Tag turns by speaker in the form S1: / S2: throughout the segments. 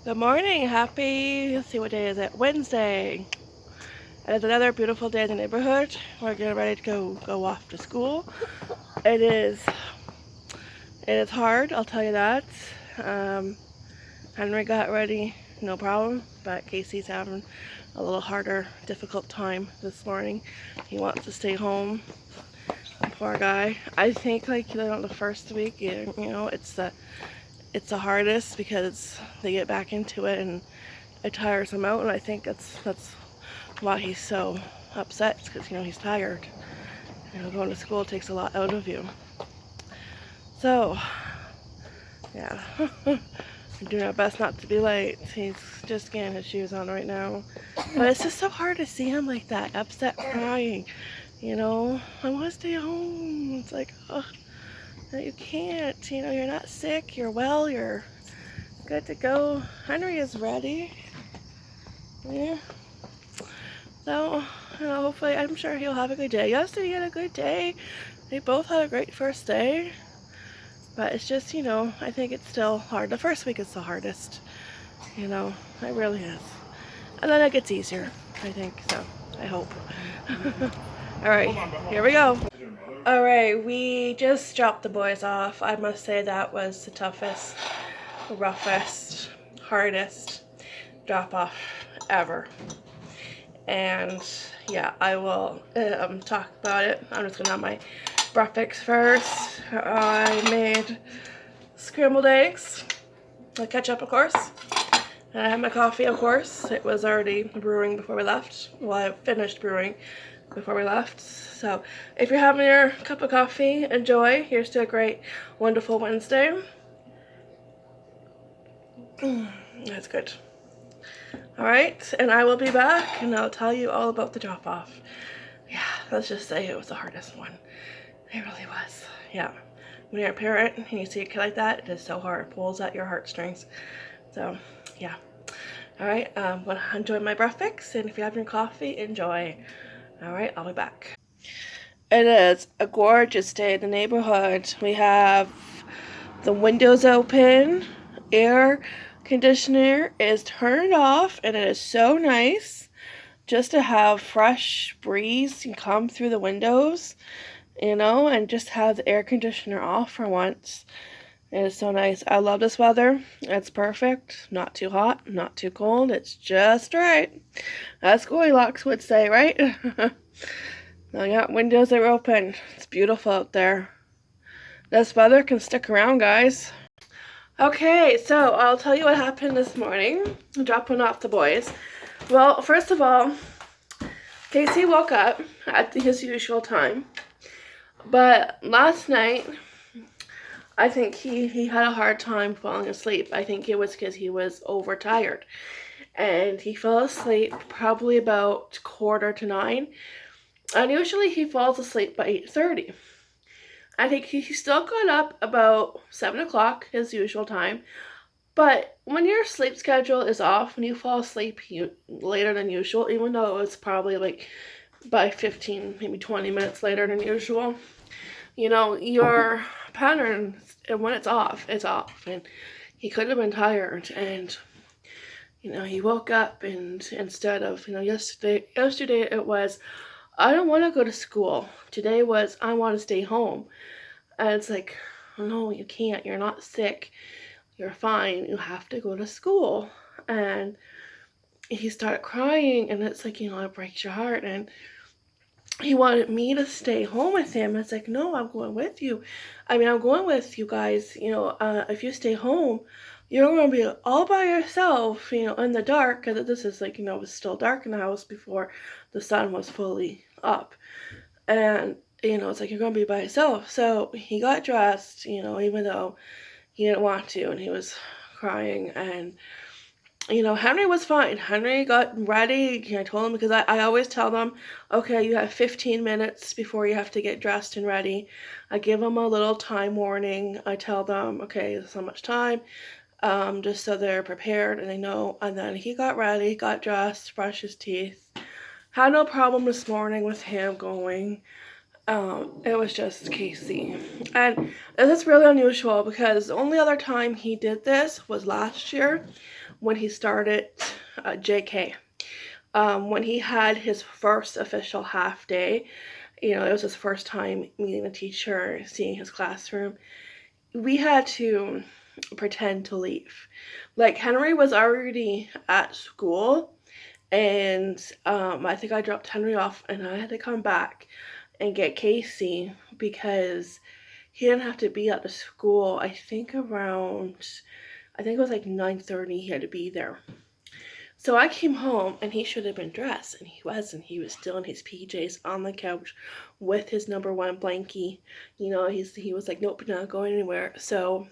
S1: Good morning. Let's see what day is it? Wednesday. And it's another beautiful day in the neighborhood. We're getting ready to go off to school. It is it is hard, I'll tell you that. Um, Henry got ready, no problem, but Casey's having a little harder, difficult time this morning. He wants to stay home. Poor guy. I think the first week, it's the hardest because they get back into it and it tires him out, and I think that's why he's so upset, because he's tired. Going to school takes a lot out of you. So yeah, I'm doing our best not to be late. He's just getting his shoes on right now, but it's just so hard to see him like that, upset, crying. I want to stay home. It's like, oh, no, you can't. You're not sick. You're well. You're good to go. Henry is ready. Yeah. So, hopefully, I'm sure he'll have a good day. Yesterday he had a good day. They both had a great first day. But it's just, I think it's still hard. The first week is the hardest. It really is. And then it gets easier, I think. So, I hope. Alright, here we go. Alright, we just dropped the boys off. I must say that was the toughest, roughest, hardest drop off ever. And yeah, I will talk about it. I'm just gonna have my breakfast first. I made scrambled eggs, with ketchup of course, and I had my coffee of course. It was already brewing before we left. Well, I finished brewing before we left. So if you're having your cup of coffee, enjoy. Here's to a great, wonderful Wednesday. That's good. Alright, and I will be back and I'll tell you all about the drop-off. Yeah, let's just say it was the hardest one. It really was. Yeah. When you're a parent and you see a kid like that, it is so hard. It pulls at your heartstrings. So, yeah. Alright, I'm going to enjoy my breakfast, and if you're having your coffee, enjoy. Alright, I'll be back. It is a gorgeous day in the neighborhood. We have the windows open, air conditioner is turned off, and it is so nice just to have fresh breeze and come through the windows, and just have the air conditioner off for once. It is so nice. I love this weather. It's perfect. Not too hot, not too cold. It's just right. As Goldilocks would say, right? Now, yeah, windows are open. It's beautiful out there. This weather can stick around, guys. Okay, so I'll tell you what happened this morning, dropping off the boys. Well, first of all, Casey woke up at his usual time, but last night, I think he had a hard time falling asleep. I think it was because he was overtired, and he fell asleep probably about 8:45, and usually he falls asleep by 8:30. I think he still got up about 7 o'clock, his usual time. But when your sleep schedule is off, when you fall asleep later than usual, even though it's probably like by 15, maybe 20 minutes later than usual, your pattern, when it's off, it's off. And he could have been tired. And, he woke up, and instead of, yesterday it was, I don't want to go to school. Today was, I want to stay home. And it's like, no, you can't. You're not sick. You're fine. You have to go to school. And he started crying, and it's like, it breaks your heart. And he wanted me to stay home with him. It's like, no, I'm going with you. I'm going with you guys. If you stay home, you're going to be all by yourself, in the dark. Because this is like, it was still dark in the house before the sun was fully up. And, it's like, you're going to be by yourself. So he got dressed, even though he didn't want to. And he was crying. And, Henry was fine. Henry got ready. I told him, because I always tell them, okay, you have 15 minutes before you have to get dressed and ready. I give them a little time warning. I tell them, okay, there's so much time, just so they're prepared and they know. And then he got ready, got dressed, brushed his teeth. Had no problem this morning with him going. It was just Casey. And this is really unusual because the only other time he did this was last year when he started JK. When he had his first official half day, you know, it was his first time meeting the teacher, seeing his classroom. We had to pretend to leave. Like, Henry was already at school, and I think I dropped Henry off, and I had to come back and get Casey because he didn't have to be at the school. I think it was like 9:30 he had to be there. So I came home and he should have been dressed, and he wasn't. He was still in his PJs on the couch with his #1 blankie. You know, he was like, nope, not going anywhere. So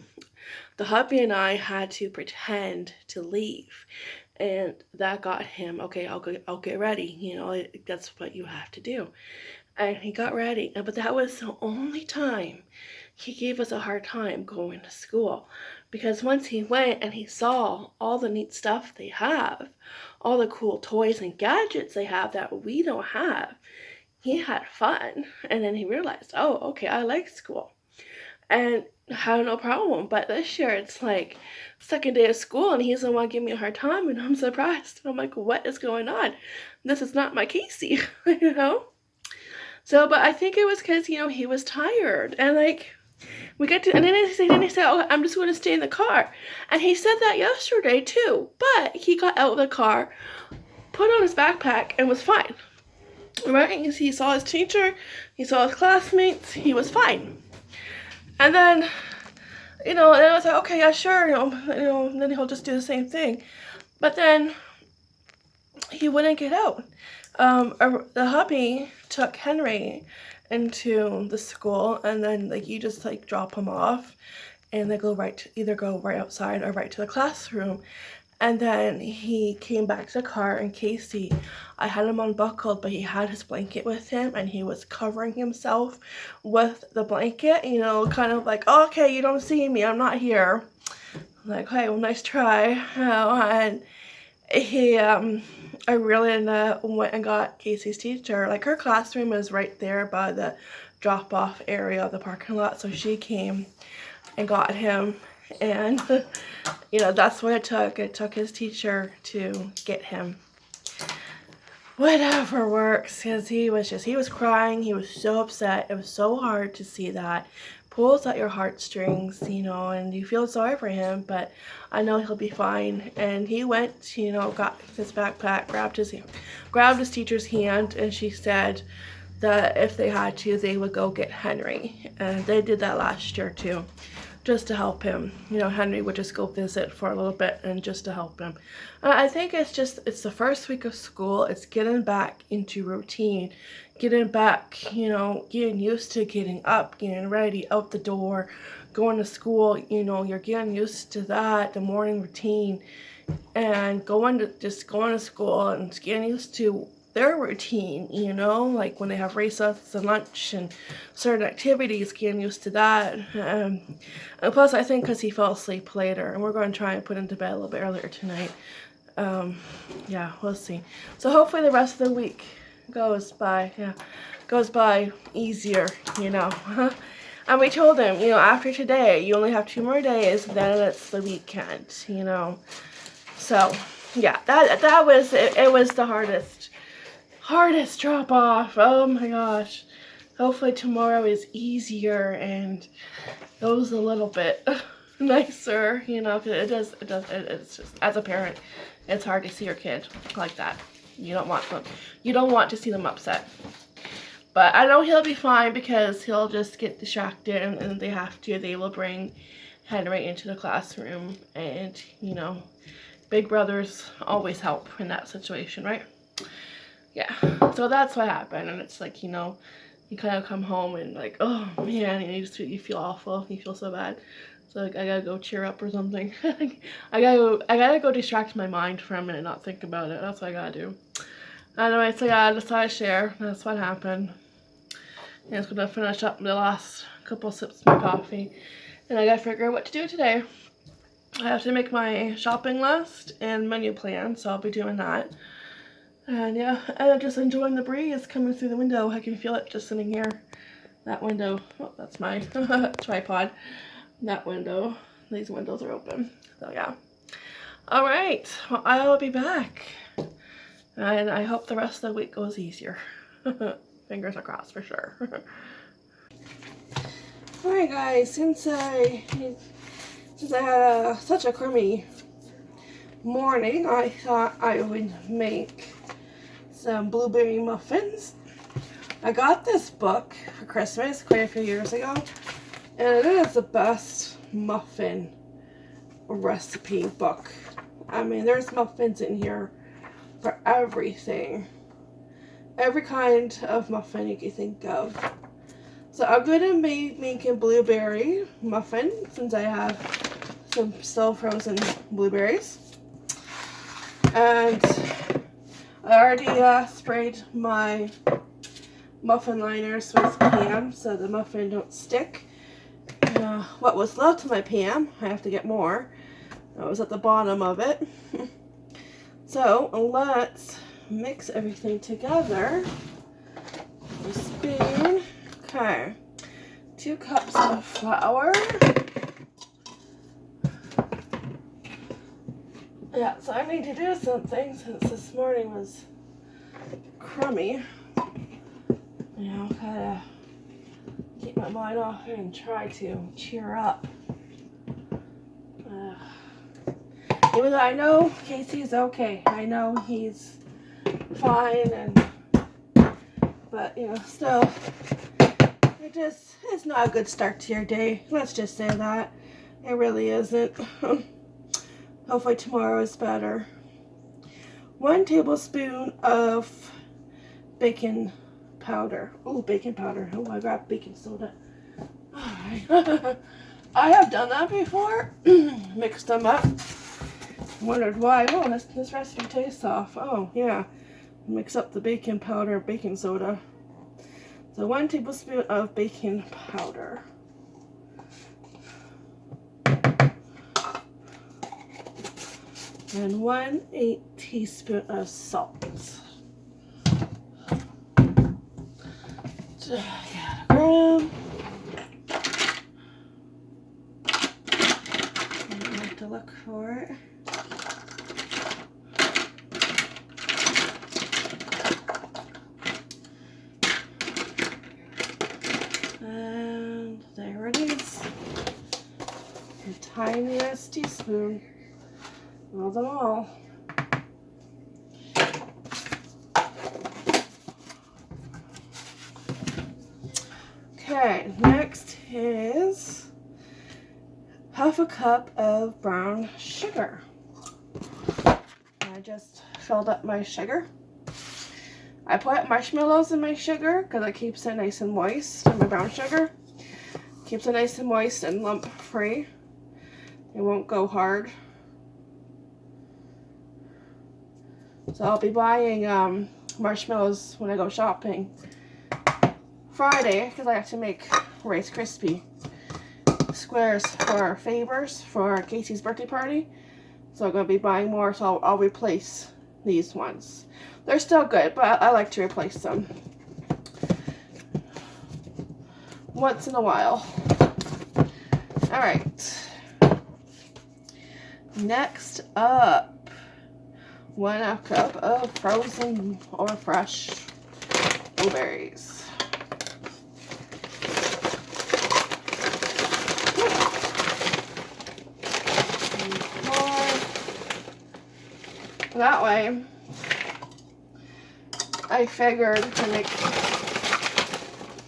S1: the hubby and I had to pretend to leave, and that got him, okay, I'll get ready. You know, that's what you have to do. And he got ready, but that was the only time he gave us a hard time going to school, because once he went and he saw all the neat stuff they have, all the cool toys and gadgets they have that we don't have, he had fun. And then he realized, oh, okay, I like school, and had no problem. But this year it's like second day of school and he doesn't want to give me a hard time, and I'm surprised. I'm like, what is going on? This is not my Casey. You know. So, but I think it was because, you know, he was tired, and like, we got to, and then he said, oh, I'm just going to stay in the car. And he said that yesterday too, but he got out of the car, put on his backpack, and was fine. Right? He saw his teacher, he saw his classmates, he was fine. And then, you know, and I was like, okay, yeah, sure, you know, and then he'll just do the same thing. But then he wouldn't get out. The hubby took Henry into the school, and then like you just like drop him off, and they either go right outside or right to the classroom. And then he came back to the car, and Casey, I had him unbuckled, but he had his blanket with him, and he was covering himself with the blanket, you know, kind of like, oh, okay, you don't see me, I'm not here. I'm like, hey, well, nice try. And he I really went and got Casey's teacher. Like, her classroom is right there by the drop-off area of the parking lot, so she came and got him, and you know, that's what it took. It took his teacher to get him. Whatever works, because he was crying. He was so upset. It was so hard to see that. Pulls at your heartstrings, you know, and you feel sorry for him, but I know he'll be fine. And he went, you know, got his backpack, grabbed his teacher's hand, and she said that if they had to, they would go get Henry. And they did that last year too, just to help him. You know, Henry would just go visit for a little bit and just to help him. I think it's the first week of school. It's getting back into routine, getting back, you know, getting used to getting up, getting ready, out the door, going to school. You know, you're getting used to that, the morning routine, and going to school and getting used to their routine, you know, like when they have recess and lunch and certain activities, getting used to that. And plus, I think because he fell asleep later, and we're going to try and put him to bed a little bit earlier tonight. Yeah, we'll see. So hopefully the rest of the week goes by easier, you know. And we told him, you know, after today, you only have 2 more days, then it's the weekend, you know. So, yeah, that was it. It was the hardest drop off. Oh my gosh. Hopefully tomorrow is easier and goes a little bit nicer, you know, because it's just, as a parent, it's hard to see your kid like that. You don't want to see them upset. But I know he'll be fine, because he'll just get distracted, and they will bring Henry into the classroom, and, you know, big brothers always help in that situation, right? Yeah, so that's what happened. And it's like, you know, you kind of come home and like, oh man, you feel awful, you feel so bad. So like, I gotta go cheer up or something. I gotta go distract my mind for a minute, not think about it. That's what I gotta do. Anyway, so yeah, I decided to share. That's what happened. And I'm just gonna finish up the last couple sips of my coffee, and I gotta figure out what to do today. I have to make my shopping list and menu plan, so I'll be doing that. And yeah, and I'm just enjoying the breeze coming through the window. I can feel it just sitting here. That window, oh, that's my tripod. That window, these windows are open. So yeah. All right, well, I will be back. And I hope the rest of the week goes easier. Fingers are crossed for sure. Alright guys, since I had such a crummy morning, I thought I would make some blueberry muffins. I got this book for Christmas quite a few years ago, and it is the best muffin recipe book. I mean, there's muffins in here for everything. Every kind of muffin you can think of. So I'm going to be making blueberry muffin since I have some still frozen blueberries. And I already sprayed my muffin liners with Pam so the muffin don't stick. What was left of my Pam, I have to get more. That was at the bottom of it. So let's mix everything together. A spoon. Okay, 2 cups of flour. Yeah, so I need to do something since this morning was crummy. You know, gotta keep my mind off it and try to cheer up. Even though I know Casey's okay, I know he's fine, but you know, still. It's not a good start to your day. Let's just say that. It really isn't. Hopefully tomorrow is better. 1 tablespoon of baking powder. Oh, baking powder. Oh, I grabbed baking soda. Alright. I have done that before. Mixed them up. Wondered why. Oh, this recipe tastes off. Oh, yeah. Mix up the baking powder, baking soda. So 1 tablespoon of baking powder. And 1/8 teaspoon of salt. So, yeah, a gram. I have to look for it. And there it is. The tiniest teaspoon of them all. Okay, next is 1/2 cup of brown sugar. I just filled up my sugar. I put marshmallows in my sugar because it keeps it nice and moist. And my brown sugar keeps it nice and moist and lump free. It won't go hard. So I'll be buying marshmallows when I go shopping Friday because I have to make Rice Krispie squares for favors for Casey's birthday party. So I'm going to be buying more, so I'll replace these ones. They're still good, but I like to replace them once in a while. Alright. Next up, 1/2 cup of frozen or fresh blueberries. That way, I figured to make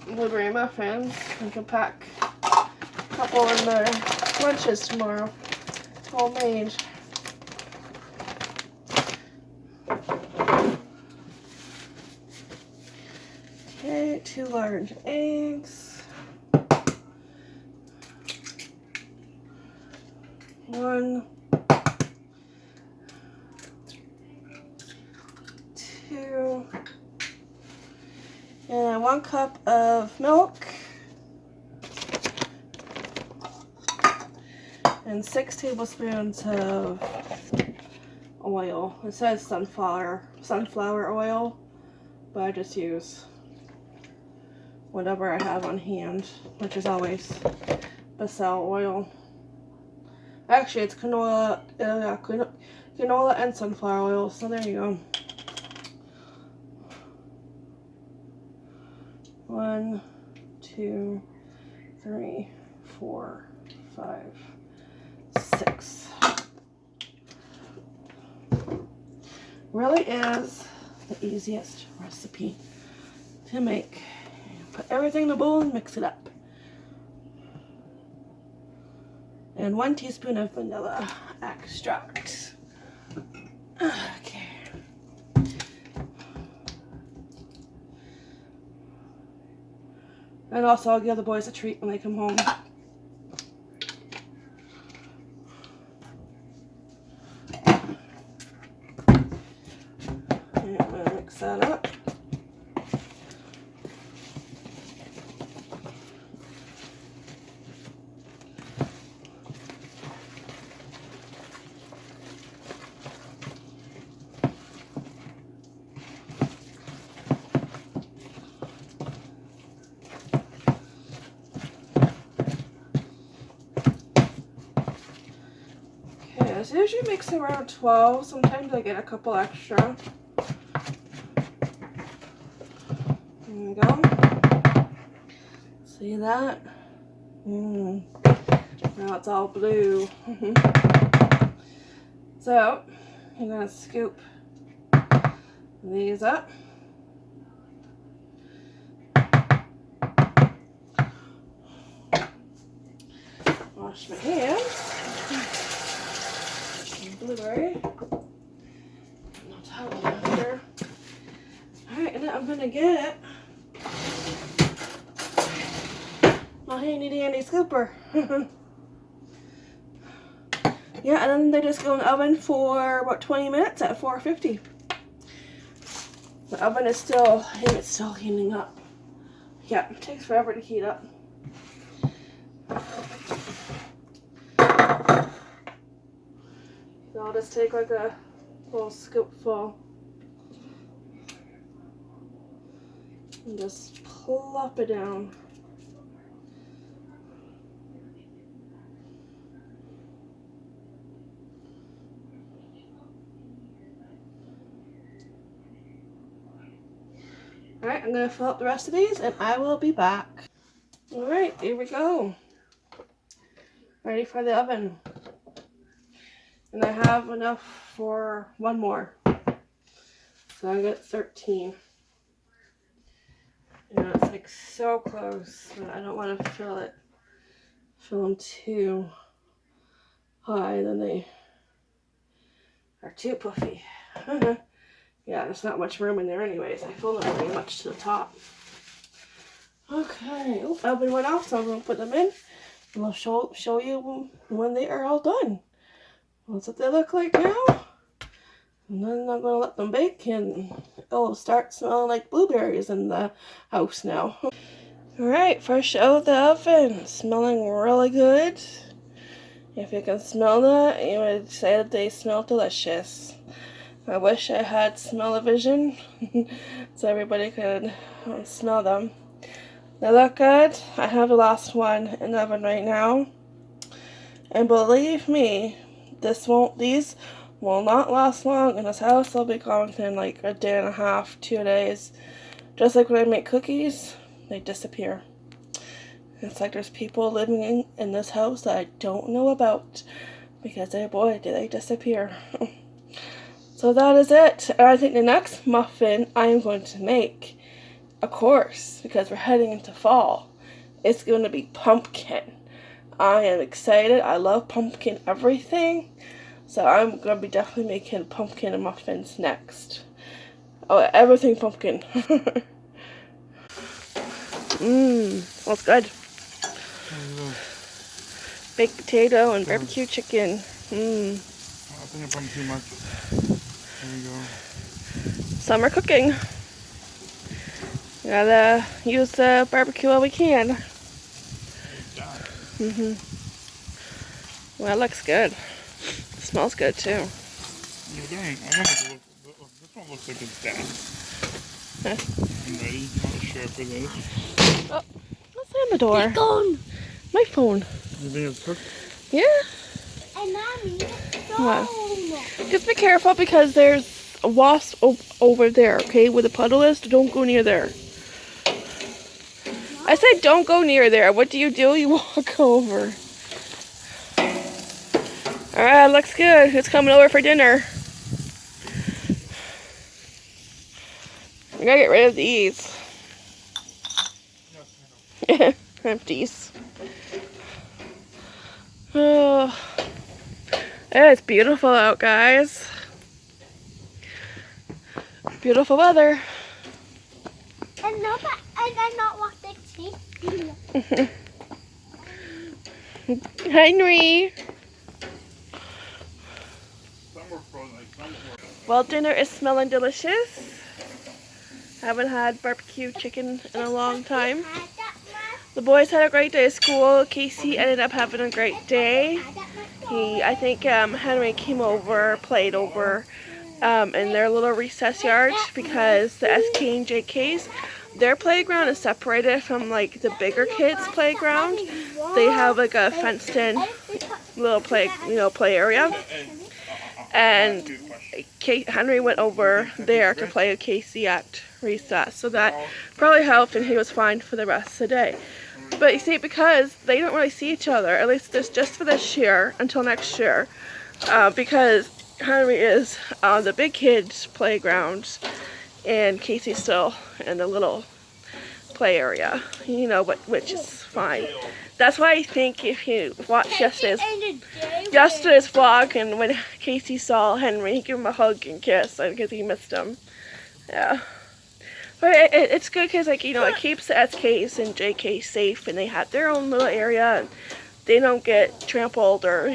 S1: blueberry muffins, I can pack a couple in the lunches tomorrow, homemade. Okay, 2 large eggs. 1, 2, and 1 cup of milk, and 6 tablespoons of oil. It says sunflower oil, but I just use whatever I have on hand, which is always basil oil. Actually, it's canola and sunflower oil, so there you go. 1, 2, 3, 4, 5, 6. Really is the easiest recipe to make. Put everything in a bowl and mix it up. And 1 teaspoon of vanilla extract. Okay. And also I'll give the boys a treat when they come home. And I'm gonna mix that up. I usually mix around 12. Sometimes I get a couple extra. There we go. See that? Now it's all blue. So, I'm going to scoop these up. Wash my hands. Blueberry. No towel after. Alright, and then I'm gonna get my handy dandy scooper. Yeah, and then they just go in the oven for about 20 minutes at 450. The oven is still, I think it's still heating up. Yeah, it takes forever to heat up. So I'll just take like a little scoop full and just plop it down. Alright, I'm going to fill up the rest of these and I will be back. Alright, here we go. Ready for the oven. And I have enough for 1 more. So I got 13. You know, it's like so close, but I don't want to fill them too high, then they are too puffy. Yeah, there's not much room in there anyways. I filled them pretty much to the top. Okay, oven went off, so I'm going to put them in. And I'll show you when they are all done. That's what they look like now. And then I'm going to let them bake and it'll start smelling like blueberries in the house now. Alright, fresh out of the oven. Smelling really good. If you can smell that, you would say that they smell delicious. I wish I had smell-o-vision so everybody could smell them. They look good. I have the last one in the oven right now. And believe me, these will not last long in this house. They'll be gone within like a day and a half, 2 days. Just like when I make cookies, they disappear. It's like there's people living in this house that I don't know about because, oh boy, do they disappear. So that is it. And I think the next muffin I am going to make, of course, because we're heading into fall, it's going to be pumpkin. I am excited. I love pumpkin everything. So I'm going to be definitely making pumpkin and muffins next. Oh, everything pumpkin. Smells good. Baked potato and barbecue chicken. I
S2: think I pumped too much. There we go.
S1: Summer cooking. Gotta use the barbecue while we can. Well, that looks good. It smells good too.
S2: This one looks like it's done. ready. Not sure for this.
S1: Oh, what's in the door?
S3: Gone.
S1: My phone.
S2: You think it's cooked?
S1: Yeah.
S3: And Mommy, it's
S1: What?
S3: gone.
S1: Just be careful because there's a wasp over there, okay? Where the puddle is, don't go near there. I said don't go near there. What do? You walk over. Alright, looks good. Who's coming over for dinner? We gotta get rid of these. Empties. Oh, it's beautiful out, guys. Beautiful weather.
S3: And I not want the tea.
S1: Henry.
S2: Some were frozen, like some were.
S1: Well, dinner is smelling delicious. Haven't had barbecue chicken in a long time. The boys had a great day at school. Casey ended up having a great day. I think Henry came over, played over in their little recess yard because the SK and JK's, their playground is separated from like the bigger kids' playground. They have like a fenced-in little play area, and Henry went over there to play with Casey at recess, so that probably helped, and he was fine for the rest of the day. But you see, because they don't really see each other, at least just for this year until next year, because Henry is on the big kids' playground and Casey's still in the little play area, which is fine. That's why I think if you watch yesterday's vlog, and when Casey saw Henry, he gave him a hug and kiss because he missed him. Yeah. But it's good because, like, it keeps the SKs and JKs safe, and they have their own little area, and they don't get trampled or,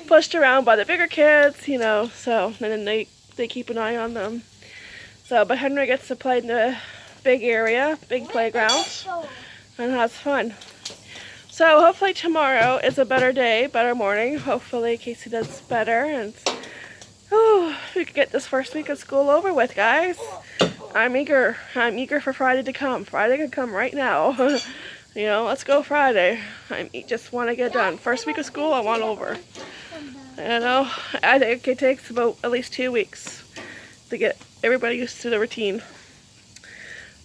S1: pushed around by the bigger kids, so, and then they keep an eye on them. So, but Henry gets to play in the big area, big playground, and has fun. So hopefully tomorrow is a better day, better morning. Hopefully Casey does better, and we can get this first week of school over with, guys. I'm eager for Friday to come. Friday can come right now. Let's go Friday. I just want to get done. First week of school, I want over. I think it takes about at least 2 weeks to get everybody used to the routine.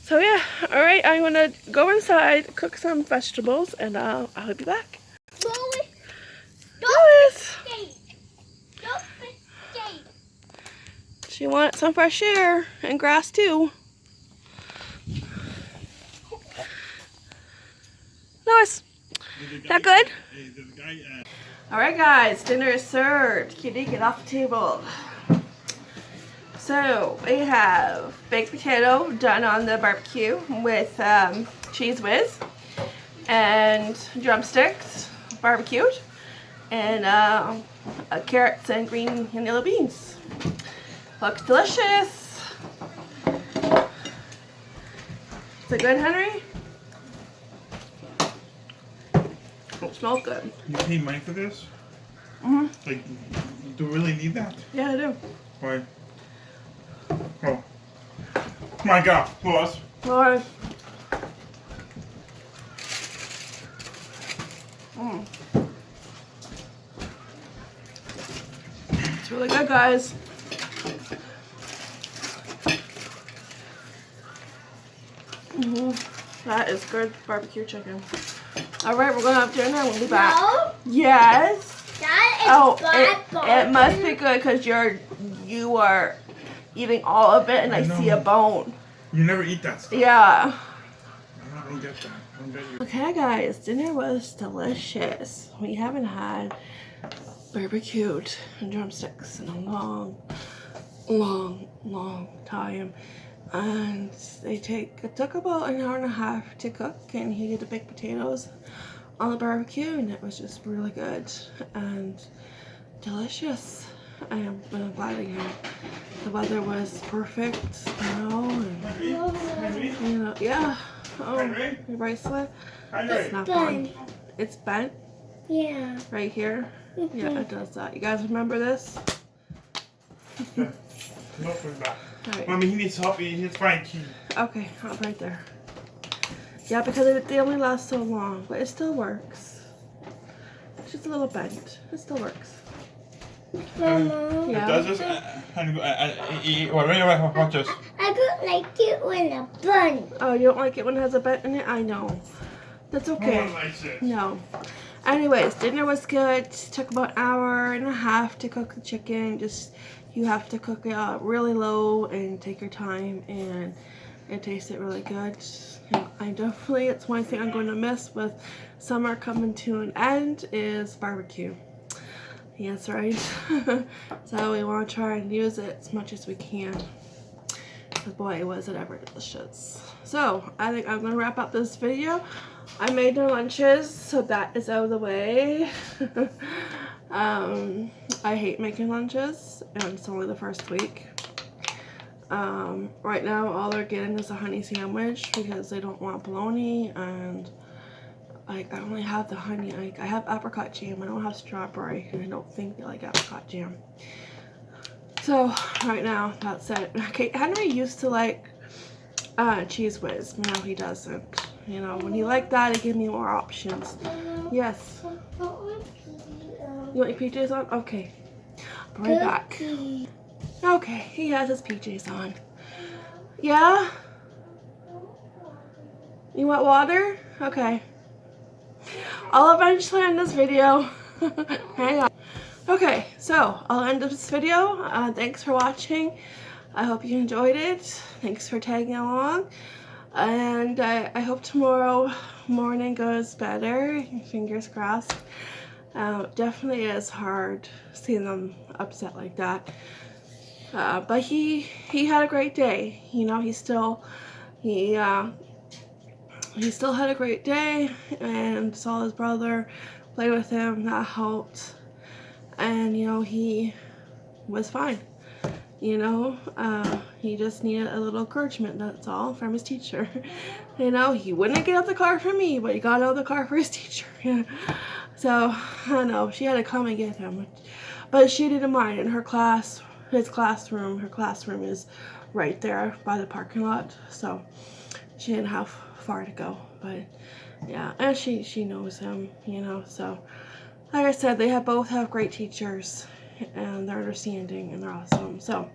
S1: So yeah, all right, I'm gonna go inside, cook some vegetables, and I'll be back. Lois! She wanted some fresh air and grass too. Lois, that good? Alright guys, dinner is served. Kitty, get off the table. So, we have baked potato done on the barbecue with cheese whiz and drumsticks barbecued, and carrots and green and yellow beans. Looks delicious. Is it good, Henry? It smells good.
S2: You pay money for this?
S1: Mm-hmm.
S2: Like, do you really need that?
S1: Yeah, I do.
S2: Why? Oh. My God, Lois.
S1: Lois. It's really good, guys. That is good barbecue chicken. Alright, we're gonna have dinner and we'll be back.
S3: No.
S1: Yes.
S3: That is
S1: It must be good because you are eating all of it, and I see a bone.
S2: You never eat that stuff.
S1: Yeah.
S2: I don't get that. I don't get you.
S1: Okay, guys, dinner was delicious. We haven't had barbecued drumsticks in a long time, and it took about an hour and a half to cook, and he did the baked potatoes on the barbecue, and it was just really good and delicious. I'm glad the weather was perfect, and yeah. Oh, your bracelet? It's not fun. It's bent?
S3: Yeah.
S1: Right here? Yeah, it does that. You guys remember this?
S2: No, put it back.
S1: Alright.
S2: Mommy, he needs help. He needs Frankie.
S1: Okay, right there. Yeah, because they only last so long, but it still works. It's just a little bent. It still works.
S3: Mama.
S1: Yeah.
S2: It does this. Watch this.
S3: I don't like it when a bun.
S1: Oh, you don't like it when it has a bent in it? I know. That's
S2: No one
S1: okay.
S2: likes it.
S1: No. Anyways, dinner was good. It took about an hour and a half to cook the chicken. Just, you have to cook it really low and take your time, and it tasted really good. I definitely, it's one thing I'm going to miss with summer coming to an end is barbecue. Yes, right. So we want to try and use it as much as we can. But boy, was it ever delicious. So I think I'm going to wrap up this video. I made their lunches, so that is out of the way. I hate making lunches, and it's only the first week. Right now all they're getting is a honey sandwich because they don't want bologna, and I only have the honey. I have apricot jam. I don't have strawberry, and I don't think they like apricot jam. So right now that's it. Okay, Henry used to like Cheese Whiz. Now he doesn't. You know, when he liked that, it gave me more options. Yes. You want your PJs on? Okay. I'll be right back. Okay, he has his PJs on. Yeah? You want water? Okay. I'll eventually end this video. Hang on. Okay, so I'll end this video. Thanks for watching. I hope you enjoyed it. Thanks for tagging along. And I hope tomorrow morning goes better. Fingers crossed. Definitely is hard seeing them upset like that. But he had a great day. You know, he still had a great day, and saw his brother play with him. That helped, and you know, he was fine. You know, he just needed a little encouragement, that's all, from his teacher. You know, he wouldn't get out the car for me, but he got out of the car for his teacher. So I know she had to come and get him, but she didn't mind. In her class, her classroom is right there by the parking lot, so she didn't have far to go. But yeah, and she knows him, you know. So like I said, they both have great teachers, and they're understanding, and they're awesome. So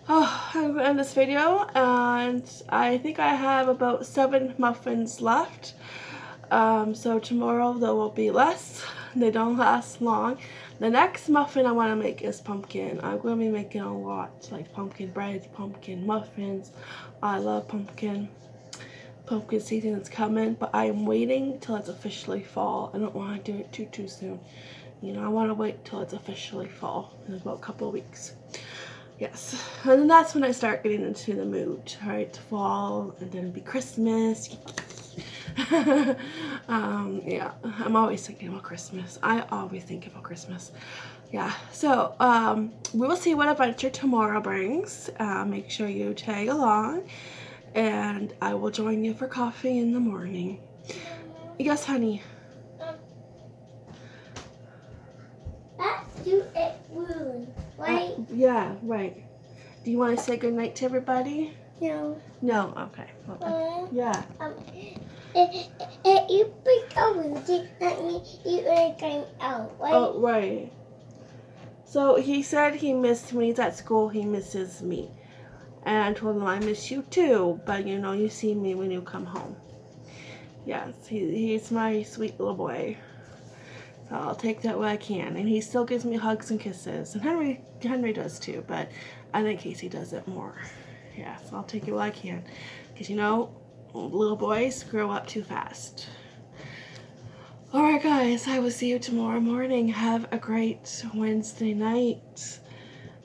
S1: I'm gonna end this video, and I think I have about 7 muffins left. So tomorrow there will be less. They don't last long. The next muffin I want to make is pumpkin. I'm going to be making a lot, like pumpkin bread, pumpkin muffins. I love pumpkin. Pumpkin season is coming, but I am waiting till it's officially fall. I don't want to do it too soon. You know, I want to wait till it's officially fall in about a couple of weeks. Yes, and then that's when I start getting into the mood, right? Fall, and then it'll be Christmas. Yeah, I'm always thinking about Christmas. I always think about Christmas. Yeah, so we will see what adventure tomorrow brings. Make sure you tag along, and I will join you for coffee in the morning. Yes, honey.
S3: Let's do it rude, right?
S1: Yeah, right. Do you want to say goodnight to everybody?
S3: No.
S1: No? Okay. Well, yeah.
S3: If you pick a rude, that means you're going out, right?
S1: Oh, right. So he said he missed when he's at school, he misses me. And I told him I miss you too, but you know, you see me when you come home. Yes, he's my sweet little boy. So I'll take that way I can. And he still gives me hugs and kisses. And Henry does too, but I think Casey does it more. Yeah, so I'll take it while I can. Because you know, little boys grow up too fast. Alright guys, I will see you tomorrow morning. Have a great Wednesday night.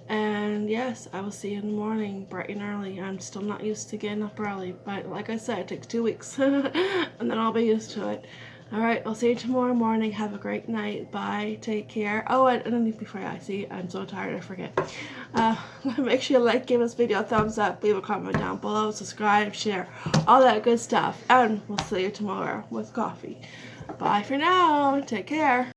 S1: And yes, I will see you in the morning, bright and early. I'm still not used to getting up early, but like I said, it takes 2 weeks. And then I'll be used to it. Alright, I'll see you tomorrow morning. Have a great night. Bye. Take care. Oh, and before I see, I'm so tired I forget. Make sure you like, give this video a thumbs up, leave a comment down below, subscribe, share, all that good stuff. And we'll see you tomorrow with coffee. Bye for now. Take care.